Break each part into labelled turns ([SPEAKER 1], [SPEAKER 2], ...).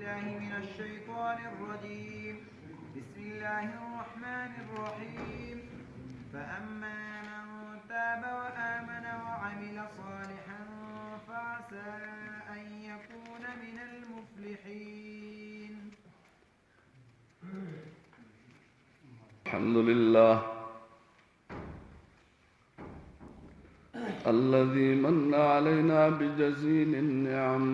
[SPEAKER 1] بالله من الشيطان الرجيم. بسم الله الرحمن الرحيم. فأما من تاب وآمن وعمل صالحا فعسى أن يكون من المفلحين.
[SPEAKER 2] الحمد لله الذي من علينا بجزيل النعم،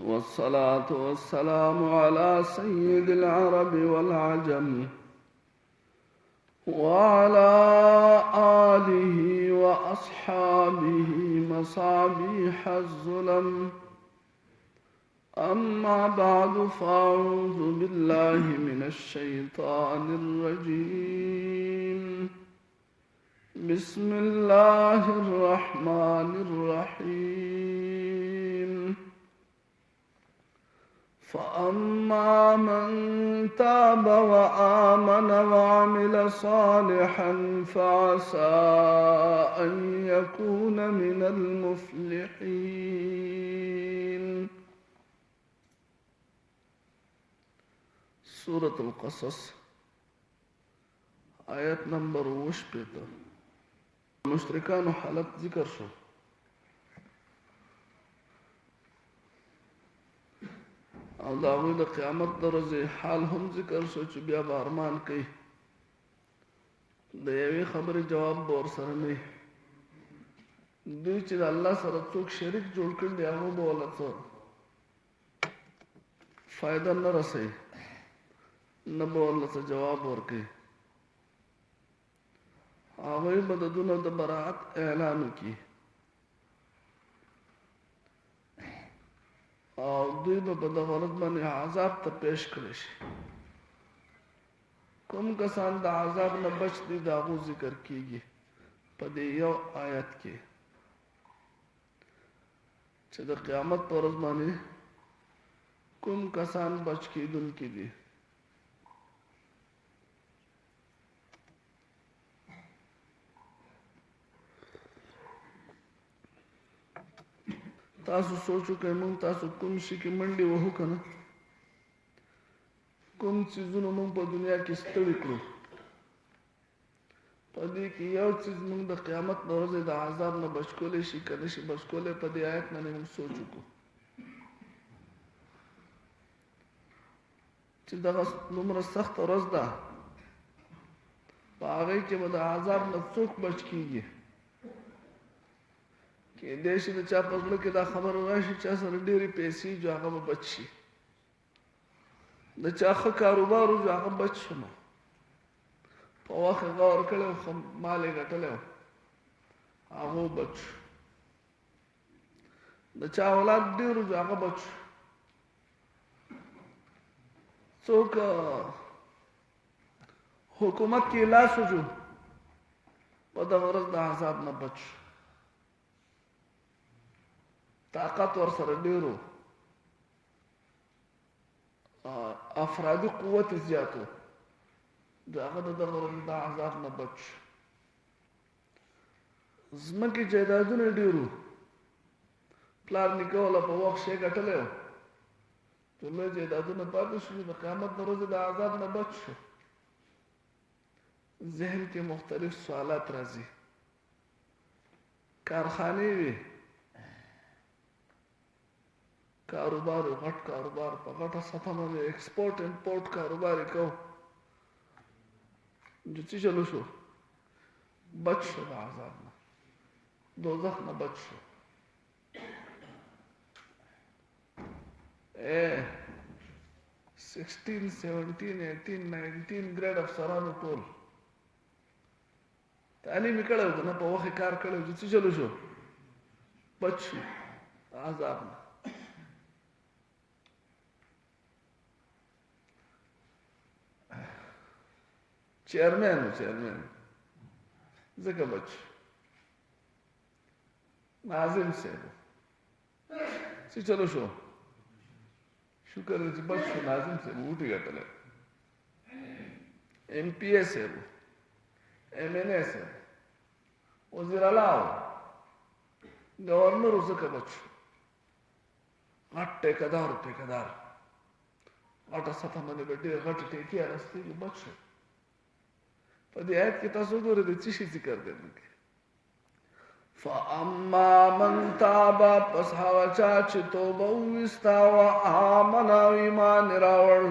[SPEAKER 2] والصلاة والسلام على سيد العرب والعجم وعلى آله وأصحابه مصابيح الظلم. أما بعد فأعوذ بالله من الشيطان الرجيم. بسم الله الرحمن الرحيم. فأما من تاب وآمن وعمل صالحا فعسى أن يكون من المفلحين. سورة القصص آیت نمبر 58. مشرکانو حالت ذکر شو. او د هغوی د قیامت د ورځې حال هم ذکر شو چې بیا به ارمان کوي د یوې خبرې جواب به ورسره نه وي. دوی چې د الله سره څوک شریک جوړ کړي دي هغو به ورله څه فایده نه رسوي، نه به ورله څه جواب ورکوي. هغوی به د دونه د براعت اعلان وکړي او دوی به په دغه ورځ باندې عذاب ته پیش کړی شي. کوم کسان د عذاب نه بچ دي د هغو ذکر کیږي په دې یو آیت کې چې د قیامت په ورځ باندې کوم کسان بچ کیدونکي دي. تاسو سوچو که مونږ تاسو کوم شي کې منډې وهو که نه، کوم څیزونه مونږ په دنیا کې ستړي کړو، په دې کې یو څیز مونږ د قیامت د ورځې د عذاب نه بچ کولی شي که نه شي بچ کولی. په دې آیت باندې مونږ سوچ وکړو چې دغه دومره سخته ورځ ده، په هغې کې به د عذاب نه څوک بچ کېږي. کېدای شي د چا په زړه کې دا خبره راشي چا سره ډېرې پیسې جو هغه به بچ شي، د چا ښه کاروبار و جو هغه بچ شو، نو په وخت یې غور کړی و، ښه مال یې ګټلی و، هغه بچ شو. د چا اولاد ډېر و جو هغه بچ شو. څوک حکومت کې لاس وجو په دغه ورځ د عذاب نه بچ شو. طاقت ورسره ډېر و، افرادي قوت یې زیات و، د هغه د دغه ورځې د عذاب نه بچ شو. ځمکې جایدادونه یې ډېر و، پلار نیکه والا په وخت شی ګټلی و، چې لوی جایدادونه پاتې شو، د قیامت د ورځې د عذاب نه بچ شو. ذهن کې مختلف سوالات راځي. کارخانې وي، کاروبار، غټ کاروبار، په غټه سطح باندې ایکسپورټ امپورټ کاروبار یې کوو، جو څه چلو شو؟ بچ شو د عذاب نه، دوزخ نه بچ شو. 16, 17, 18, 19 ګریډ افسرانو ټول تعلیم یې کړی و که نه، په وخت یې کار کړی و، چې څه چلو شو؟ بچ شو د عذاب نه. چیرمین ځکه بچ شو. ناظم صاحب څه چلو شو؟ شکر دی چې بچ شو. ناظم صاحب وټې ګټلی، ایم پی اے صاحب، ایم این اے صاحب، وزیر اعلی و، گورنر و ځکه بچ شو. غټ ټیکدار غټه سطح باندې به ډېر غټ ټیکې راستي بچ شو. په دې آیت کې تاسو ګورئ د څه شي ذکر دی. فاما من تاب پس هغه چا چې توبه وویستا و آمن او ایمان راوړ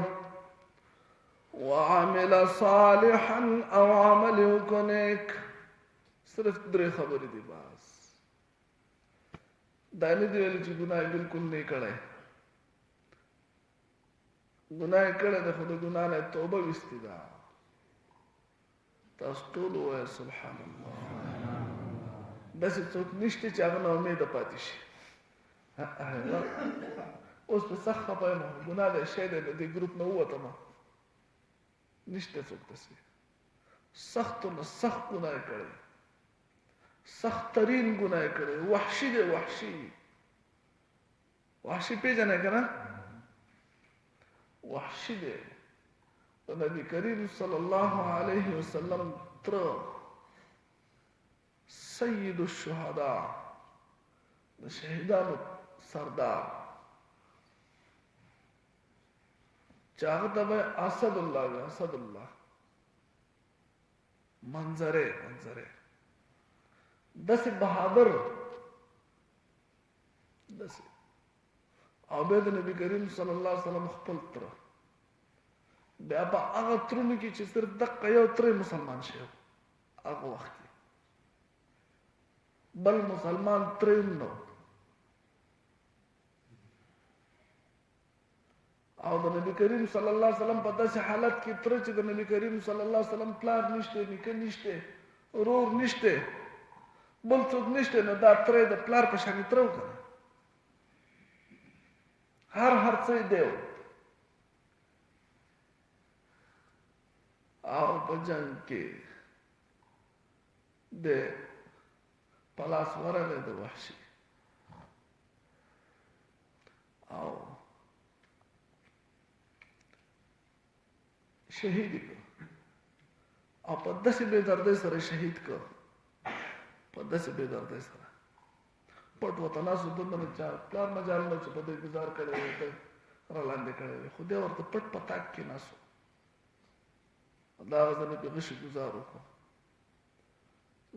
[SPEAKER 2] وعمل صالحا او عمل وکړ نیک. صرف درې خبرې دي بس. دا نه دی ویل چې ګناه بالکل نه کړی. ګناه کړی ده خو د ګناه نه توبه ویستې ده. تاسو ټول ووایئ سبحان الله. داسې څوک نشته چې هغه نا امیده پاتې شي. اوس په سخت خفه یم، ګناه دی شی دی، د دې ګروپ نه ووتم. نشته څوک داسې. سختو نه سخت ګناه یې کړی، سخت ترین ګناه یې کړی. وحشي دی، وحشي پیژنئ که نه؟ وحشي دی. د نبي کریم صلی الله علیه وسلم تره سید الشهداء، د شهیدانو سردار، چې هغه ته به اسد الله وي. اسد الله منظره داسې بهادر، داسې. او بیا د نبي کریم صلی الله علیه وسلم خپل تره، بیا په هغه ترونو کې چې صرف دقه یو تره مسلمان شي هغه وخت کې، بل مسلمان تره نه. او د نبی کریم صلی الله علیه وسلم په داسې حالت کې تره چې د نبی کریم صلی الله علیه وسلم پلار نشته، نیکه نشته، ورور نشته، بل څوک نشته، نو دا تره د پلار په شان تره وکړه. هر څه دی. او په جنگ کې د پلاس ورغی د وحشي، او شهید کړ. او په داسې بې دردۍ سره شهید کړ، په داسې بې دردۍ سره. پټ ورته ناست و، دومره چا پلار مجال نه چې په دوی ګزار کړی وی، ته را لاندې کړی وی، خو دی ورته پټ په تاک کې ناست و. دا هغه ځنې پې غشي ګزار وکړو،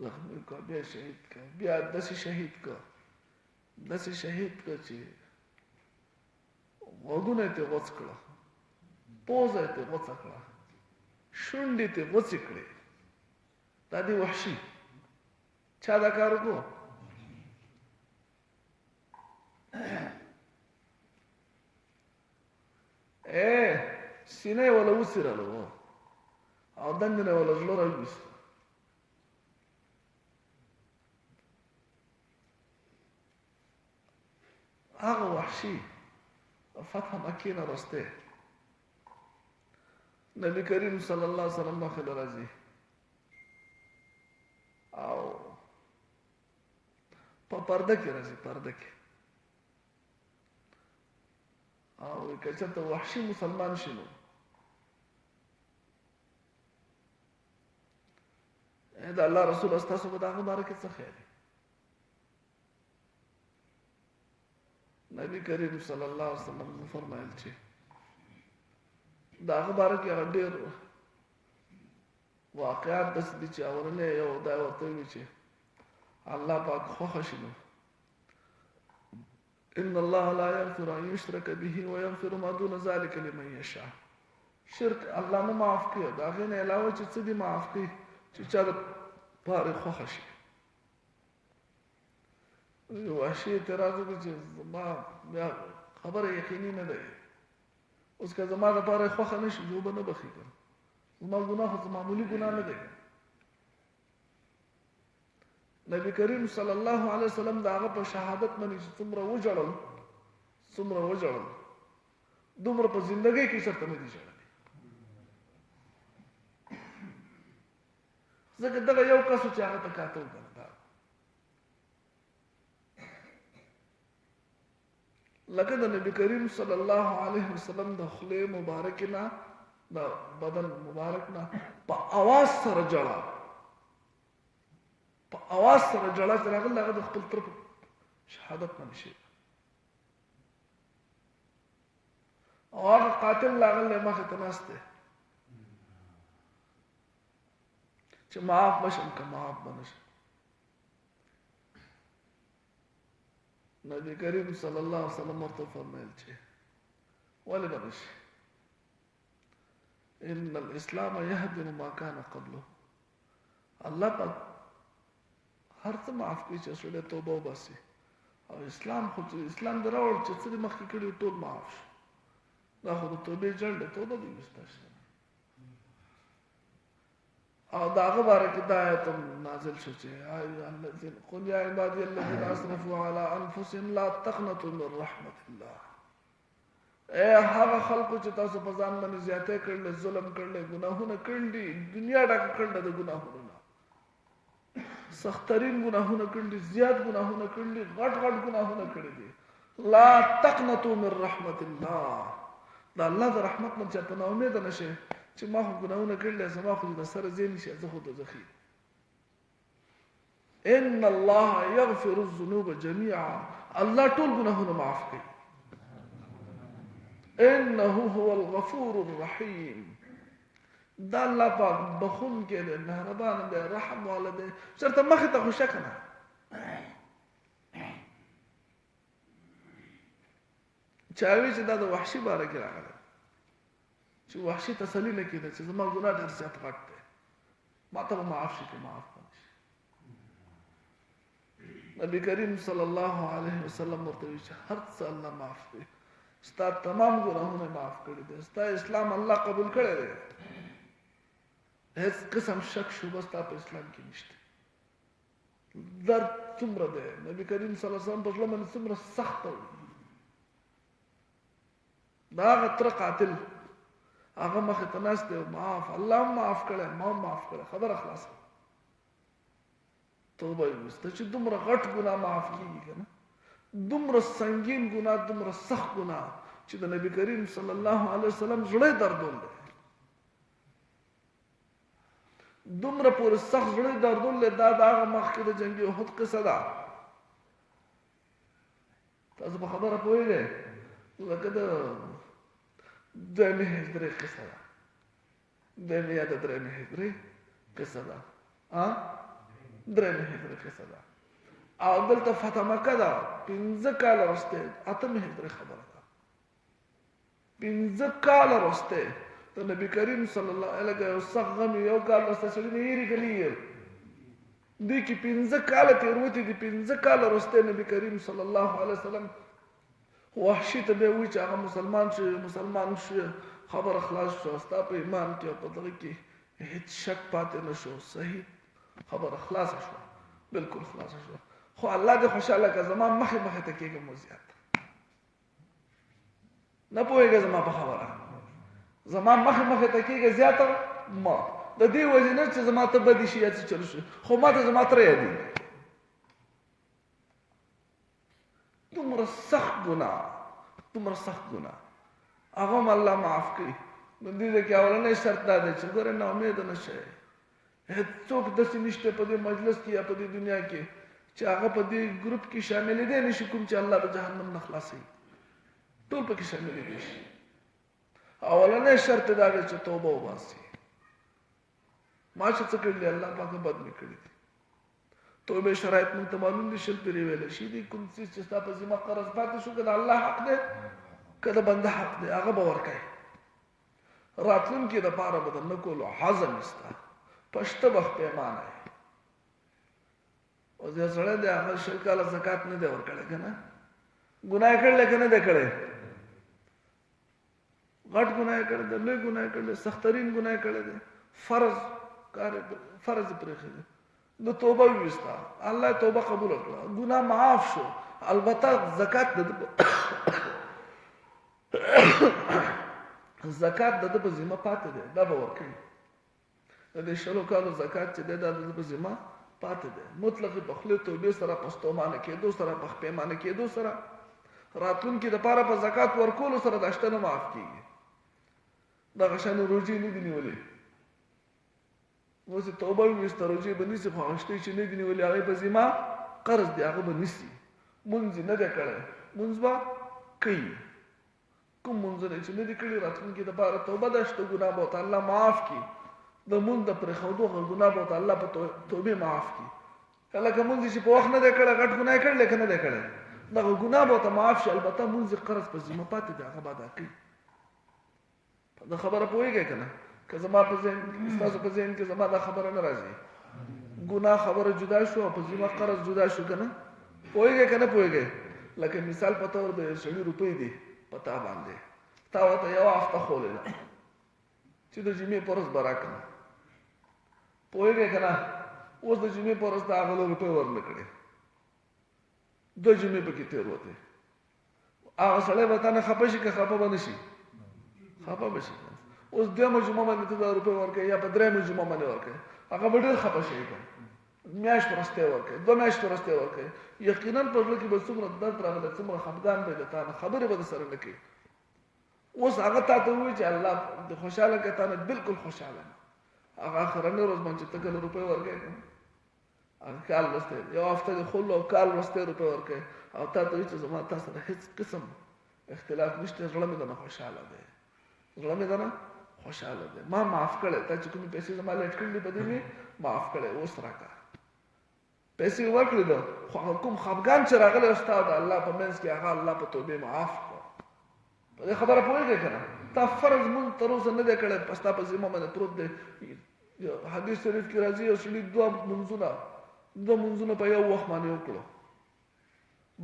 [SPEAKER 2] زخمي کړه، بیا شهید کړه، بیا داسې شهید کړه چې غوږونه یې ترې غوڅ کړه، پوزه یې ترې غوڅه کړه، شونډې یې ترې غوڅې کړې. دا دی وحشي. چا دا کار وکړو؟ سینه یې وله وڅېرله او دنګ نه وله زړه راویسته. هغه وحشي فتح مکې نه وروسته نبی کریم صلی الله علیه وسلم مخې ته راځي او په پرده کې راځي، پرده کې. او که چېرته وحشي مسلمان شي نو د الله رسول ستاسو په دغه باره کې څه خیال دی؟ نبی کریم صلی الله علیه وسلم فرمایل چې دغه باره کې هغه ډېر واقعات داسې دي چې اولنی یو دا ورته وي چې الله پاک خوښه شي نو ان الله لا يغفر ان يشرك به ويغفر ما دون ذلك لمن يشاء. شرک الله نه معاف کوي، د هغې نه علاوه چې څه دي معاف کوي چې چا د پاره خوښه شي. وحشي اعتراض وکړي چې زما بیا خبره یقیني نه ده، اوس که زما دپاره خوښه نه شي زه به نه بخي کړم، زما ګناه خو معمولي ګناه نه دی. نبی کریم صلی الله علیه وسلم د هغه په شهادت باندې چې څومره وژړل دومره په زندګۍ کې چېرته نه دي ژړلي. ځکه دغه یو کس و چې هغه ته کاته وکړه. لکه د نبی کریم صلی الله علیه وسلم د خولې مبارکې نه د بدن مبارک نه په اواز سره جړه، په اواز سره جړه چې راغله هغه د خپل تره په شهادت باندې شي. قاتل لاغلی مخې ته ناست دی چې معاف بشم که معاف بنشم. نبی کریم صلی الله علیه وسلم ورته فرمایل چې ولې بنشي؟ ان الاسلام يهدم ما كان قبله. الله پاک هر څه معاف کوي چې سړی توبه وباسي، او اسلام خو چې اسلام دراوړ چې څه مخکې کړي ټول معاف شو. دا خو د توبې جړ دی، توبه دې وستاشي. او دا هغه باره کې دا آیت نازل شو چې قل یا عبادي الذین اسرفوا علی انفسهم لا تقنطوا من رحمت الله. اے هغه خلکو چې تاسو په ځان باندې زیاته کړل، ظلم کړل، ګناهونه کړل، دنیا ډکه کړل د ګناهونو، سخترین ګناهونه کړل، زیات ګناهونه کړل، غټ غټ ګناهونه کړل دي. لا تقنطوا من رحمت الله. دا الله د رحمت نه چاته نه امید نشي چې ما خو ګناهونه کړل، زما خو د سره زین شي، زه خو د ذخی. ان الله يغفر الذنوب جميعا. الله ټول ګناهونه معاف کوي. انه هو الغفور الرحیم. دا الله پاک بخون کې دی، مهربان دی، رحم والا دی. چرته مخې ته خو شک نه. چاوي چې دا د وحشي باره کې راغلی چې وحشي تسلی نه کېده چې زما ګناه ډېر زیات غټ دی، ما ته به معاف شي که معاف به شي. نبی کریم صلی الله علیه وسلم ورته وایي چې هر څه الله معاف کوي. ستا تمام ګناهونه معاف کړي دي، ستا اسلام الله قبول کړی دی، هیڅ قسم شک شبه ستا په اسلام کې نشته. درد څومره دی، نبی کریم صلی الله علیه وسلم په زړه باندې څومره سخته وي. دا هغه تره قاتل هغه مخې ته ناست دی، معاف، الله هم معاف کړی، ما هم معاف کړی، خبره خلاصه. توبه یې وسته چې دومره غټ ګناه معاف کېږي که نه، دومره سنگین ګناه، دومره سخت ګناه چې د نبی کریم صلی الله علیه وسلم زړه دردول دی، دومره پورې سخت زړه دردول دی. دا د هغه مخکې د جنګ احد قصه ده. تاسو په خبره پوهېږئ؟ لکه د دویمې هجرې قصه ده، دویمې یا د درېمې هجرې قصه ده، درېمې هجرې قصه ده. او دلته فتح مکه ده، 15 کاله وروسته، اتمې هجرې خبره ده، 15 کاله وروسته د نبی کریم صلی الله علیه وسلم یو سخت غم، یو کال وروسته سړي نه هېرېږي. دوی کې 15 کاله تېروتې دي. 15 کاله وروسته نبی کریم صلی الله علیه وسلم وحشي ته به وایي چې هغه مسلمان شو، خبره خلاص شو، ستا په ایمان کې او په دغه کې هېڅ شک پاتې نه شو، صحیح خبره خلاصه شوه، بلکل خلاصه شوه. خو الله دې خوشحاله که زما مخې مخې ته کېږم و زیات نه پوهېږه زما په خبره، زما مخې مخې ته کېږه زیاته ما د دې وجې نه چې زما ته بدې شي یا څه چل شي، خو ما ته زما تره یادېږي. دومره سخت ګناه، دومره سخت ګناه هغه هم الله معاف کوي. نو دې کې اولنی شرط دا دی چې ګوره نا امیده نه شئ. هېڅوک داسې نشته په دې مجلس کې یا په دې دنیا کې چې هغه په دې ګروپ کې شاملېدی نه شي، کوم چې الله د جهنم نه خلاصوي، ټول پکې شاملېدی شي. اولنی شرط دا دی چې توبه وباسي. ما چې څه کړي الله پاک بد مې کړي دي. توبه شرایط موږ ته معلوم دي، شل پرې ویلی شي دي. کوم څیز چې ستا په ذمه قرض پاتې شو، که د الله حق دی که د بنده حق دی، هغه به ورکوي. راتلونکي دپاره به د نه کولو عزم یې ستا، په شته وخت پیمانه یې. اوس یو سړی دی هغه 20 کاله زکات نه دی ورکړی که نه، ګناه یې کړلی که نه دی کړی، غټ ګناه یې کړی دی، لوی ګناه یې کړی دی، سخترین ګناه یې کړی دی، فرض یې پرېښی دی، د توبه ویستا، الله توبه قبول کړه، ګناه معاف شو. البته زکات د زکات د په ذمه پاتې دی، دا به ورکوي. د دې 20 کالو زکات چې دی دا د په ذمه پاتې دی. مطلق په خولې توبې سره، په ستومانه کېدو سره، په پیمانه کېدو سره، راتلونکي دپاره په زکات ورکولو سره دا شته نه معاف کېږي. دغه شانې روژې نه دي نیولې، اوس توبه وویسته، روژې به نیسي، خو هغه شتې چې نه دي نیولې هغې په ذمه قرض دی، هغه به نیسي. مونځ یې نه دی کړی، مونځ به کوي، کوم منځونه چې نه دي کړي راتلونکي دپاره توبه ده شته ګناه به ورته الله معاف کړي د مونځ د پرېښودو هغه ګناه به ورته الله په توبې معاف کړي لکه مونځ چې په وخت نه دی کړی غټ ګناه یې کړی که نه دی کړی دغه ګناه به ورته معاف شي البته مونځ یې قرض په ذمه پاتې دی هغه به ادا کوي دا خبره پوهېږئ که نه که زما په ذهن ستاسو په ذهن کې زما دا خبره نه راځي ګناه خبره جدا شو او په ذمه قرض جدا شو که نه پوهېږئ که نه پوهېږئ لکه مثال په طور د سړي روپۍ دي په تا باندې تا ورته یوه هفته خولېده چې د جمعې په ورځ به راکړم پوهېږئ که نه اوس د جمعې په ورځ ته هغه له روپۍ ورنه کړې 2 جمعې پکې تېروتې هغه سړی به تا نه خفه شي که خفه به نه شي خفه به شي اوس 2مه جمعه باندې ته دا روپۍ ورکوې یا په 3مه جمعه باندې ورکوې هغه به ډېر خفه شي که میاشت وروستی ورکوې 2 میاشتې وروستی ورکوې یقینا په زړه کې به څومره درد راغلی څومره خفګان به یې د تا نه خبرې به د سره نه کوي اوس هغه تا ته ووایي چې الله د خوشحاله کړې تا نه بلکل خوشحاله نه هغه آخرنۍ ورځ باندې چې ته کله روپۍ ورکوې هغه کال وروستی یو هفته دې خولو او کال وروستی روپۍ ورکوې او تا ته وایي چې زما تا سره هېڅ قسم اختلاف نشته زړه مې درنه خوشحاله دی زړه مې درنه خوشحاله دی ما معاف کړی تا چې کومې پیسې زما لیټ کړي دي په دې مې معاف کړی اوس راکړه پیسې ورکړې ده خو هغه کوم خفګان چې راغلی او ستا د الله په منځ کې هغه الله په توبې معاف کړه په دې خبره پوهېږئ که نه تا فرض مونځ تر اوسه نه دی کړی په ستا په ذمه باندې پروت دی حدیث شریف کې راځي یو سړي 2 منځونه په یو وخت باندې وکړو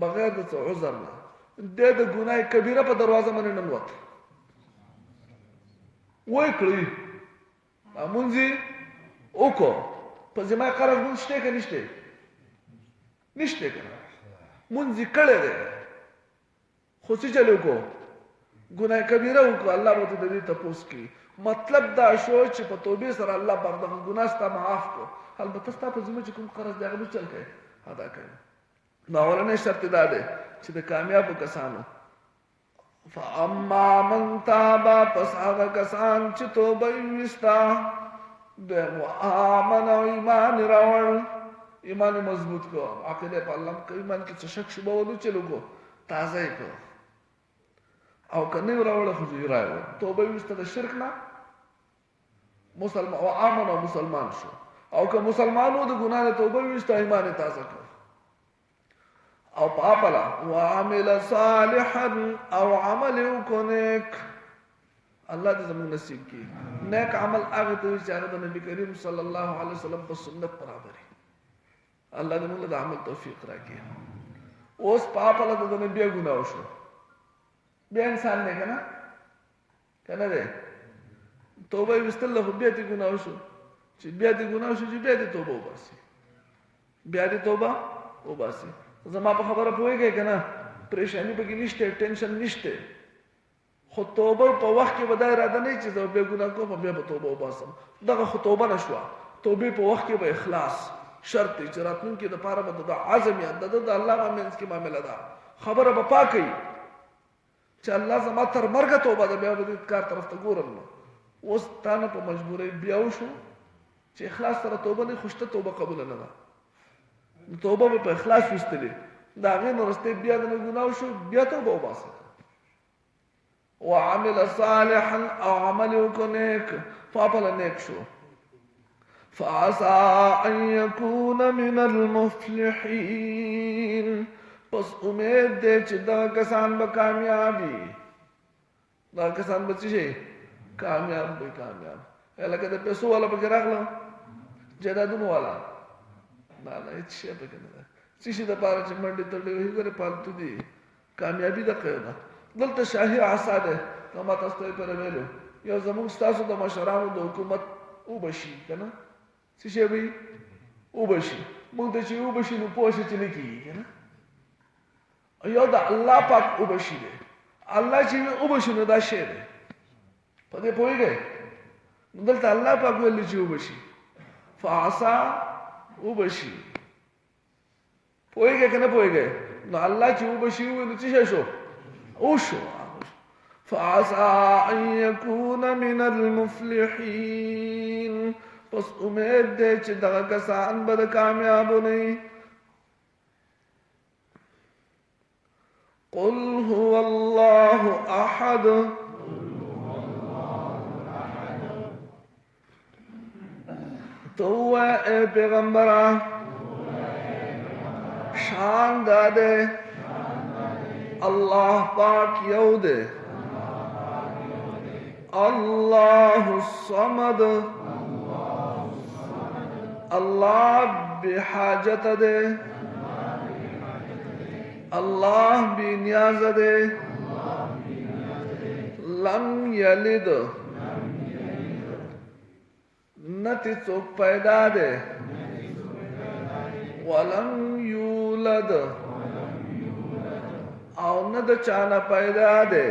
[SPEAKER 2] بغیر د څه عذر نه دی د ګناه کبیره په دروازه باندې ننوت ویې کړئ مونځ یې وکړو په ذمه قرض مونځ شته که نشته نشته که نه مونځ یې کړی دی خو څه چل وکړو ګناه کبیره وکړو الله به ورته د دې تپوس کوي مطلب دا شو چې په توبې سره الله پاک دغه ګناه ستا معاف کړو البته ستا په ذمه چې کوم قرض دی هغه به چل کوي ادا کوي نو اولنی شرط دا دی چې د کامیابو کسانو فاما من تاب پس هغه کسان چې توبه یې ویستا دویم وآمن او ایمان راوړ ایمان مضبوط کو عقیده په الله کې ایمان کې څه شک شبه ونه چلو کو تازه کو او کنه راوړ خو یې راوړ توبه یې ویستا د شرک نه مسلمان او امن او مسلمان شو او که مسلمانو د ګناه نه توبه ویستا ایمان تازه کړ او پاپلا وعمل صالحا او عمل وکنیک الله دې زموږ نصیب کړي نیک عمل هغه ته چې هغه د نبی کریم صلی الله علیه وسلم په سنت برابري الله دې موږ د عمل توفیق راکړي اوس پاپلا د نبی ګناه وشو بیا انسان نه کنه دی توبه وستل له بیا دې ګناه وشو چې بیا دې ګناه وشو چې بیا دې توبه وباسي بیا دې توبه وباسي زما په خبره پوهېږئ که نه پریشاني پکې نشته ټینشن نشته خو توبه په وخت کې به دا اراده نه چې زه بیا ګناه کوم بیا به توبه وباسم دغه خو توبه نه شوه توبې په وخت کې به اخلاص شرط دی چې راتلونکي دپاره به د عزم یا د الله په منځ کې معامله ده خبره به پاکه وي چې الله زما تر مرګه توبه ده بیا به دې کار طرف ته ګورم نو اوس تا نه په مجبورۍ بیا وشو چې اخلاص سره توبه نه خوشته توبه قبوله نه ده توبه به په اخلاص وستلې د هغې نه وروستی بیا د نه ګناه وشو بیا توبه وباسه وعمل صالحا او عمل وکړو نیک پاپله نیک شو فعسى ان يكون من المفلحين پس امید دی چې دغه کسان به کامیابي دغه کسان به څه شي کامیاب به کامیاب لکه د پیسو والا پکې راغله جایدادونو والا نه هېڅ شی پکې نه ده څه شي دپاره چې منډې تړلې وي ګورې پالتو دي کامیابي دقه ده دلته شاهي عصا دی که ما تاسو ته یې پرې ویلو یو زموږ ستاسو د مشرانو د حکومت وبشي که نه څه شی به وي وبشي موږ ته چې وبشي نو پوه شي چې نه کېږي که نه یو د الله پاک وبشي دی الله چې وبشي نو دا شی دی په دې پوهېږئ نو دلته الله پاک ویلی چې وبشي فعصا وبشي پوهېږئ که نه پوهېږئ نو الله چې وبشي وویل نو څه شی شو وشو فعسى ان يكون من المفلحين پس امید دی چې دغه کسان به د کامیابو نه قل هو الله أحد تو اے پیغمبرہ شان دادے اللہ پاک یو دے اللہ الصمد اللہ بحاجت دے اللہ بھی نیاز دے لم یلد نتی چوک پیدا دے ولم یولد او ند چانا پیدا دے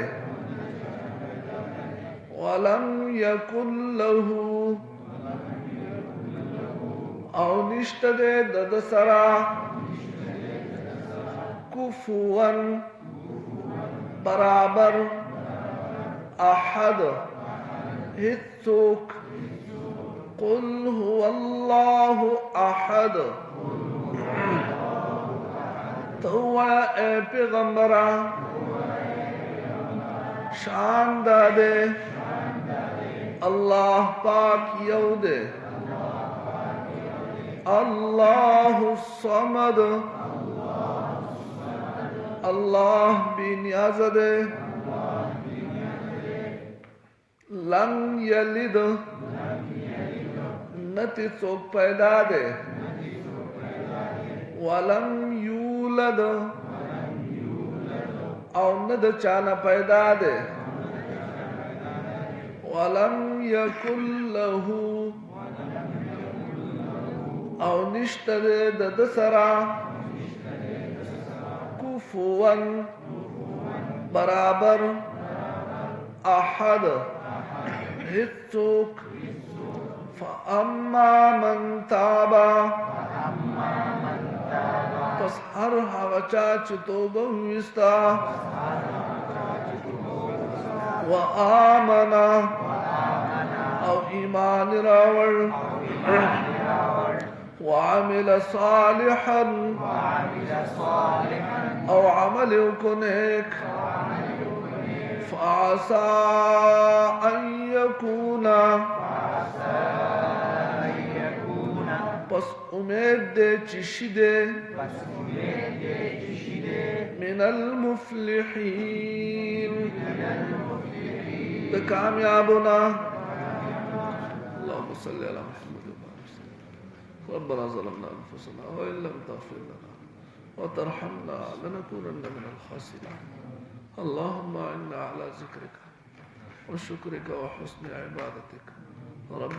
[SPEAKER 2] ولم یکن لہو او نشت دے دد سرا کفوا برابر احد ہتوک قل هو اللہ احد تو اے پیغمبرہ شان دادے اللہ پاک یو دے اللہ الصمد اللہ بھی نیاز دے لم یلد نتی چوک پیدا دے ولم یولد او ند چانا پیدا دے ولم یکن لہو او نشت دے دد سرا کفوا برابر احد ہتوک فاما من تابا پس ہر حوچا چتوبہ ویستا وآمنا او ایمان راور وعمل صالحا او عمل کنیک فعسى ان يكون پس امید دے چشی دے من المفلحین دے کامیابنا اللهم صل على محمد ربنا ظلمنا انفسنا وان لم تغفر لنا وترحمنا لنكونن من الخاسرين اللهم انا على ذكرك وشكرك وحسن عبادتك رب